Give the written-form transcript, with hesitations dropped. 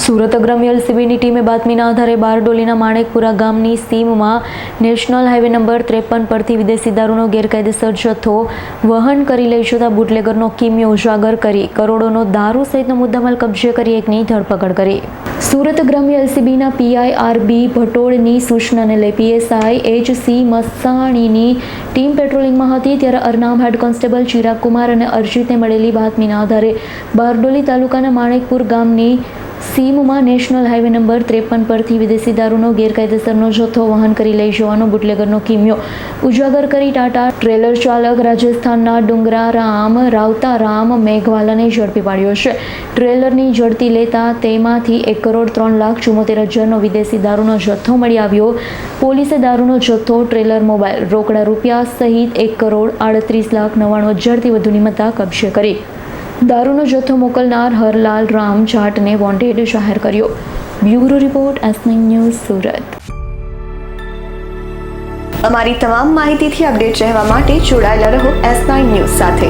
સુરત ગ્રામ્ય એલસીબીની ટીમે બાતમીના આધારે બારડોલીના માણેકપુરા ગામની સીમમાં નેશનલ હાઈવે નંબર 53 પરથી વિદેશી દારૂનો ગેરકાયદેસર જથ્થો વહન કરી લઈ જતા બુટલેગરનો કિમિયો ઉજાગર કરી કરોડોનો દારૂ સહિતનો મુદ્દામાલ કબજે કરી એકની ધરપકડ કરી. સુરત ગ્રામ્ય એલસીબીના પીઆઈ આરબી ભટોળની સૂચનાને લઈ પીએસઆઈ એચસી મસાણીની ટીમ પેટ્રોલિંગમાં હતી ત્યારે અરનામ હેડ કોન્સ્ટેબલ ચિરાગ કુમાર અને અર્જિતને મળેલી બાતમીના આધારે બારડોલી તાલુકાના માણેકપુર ગામની સીમમાં નેશનલ હાઈવે નંબર 53 પરથી વિદેશી દારૂનો ગેરકાયદેસરનો જથ્થો વહન કરી લઈ જવાનો બુટલેગરનો કિમિયો ઉજાગર કરી ટાટા ટ્રેલર ચાલક રાજસ્થાનના ડુંગરારામ રાવતારામ મેઘવાલાને ઝડપી પાડ્યો છે. ટ્રેલરની ઝડપી લેતા તેમાંથી 1,03,74,000નો વિદેશી દારૂનો જથ્થો મળી આવ્યો. પોલીસે દારૂનો જથ્થો, ટ્રેલર, મોબાઈલ, રોકડા રૂપિયા સહિત 1,38,99,000થી વધુની મત્તા કબજે કરી. દારૂનો જથ્થો મોકલનાર હરલાલ રામ જાટને વોન્ટેડ જાહેર કર્યો. Bureau report S9 news Surat. અમારી તમામ માહિતીથી અપડેટ રહેવા માટે જોડાયેલા રહો S9 ન્યૂઝ સાથે.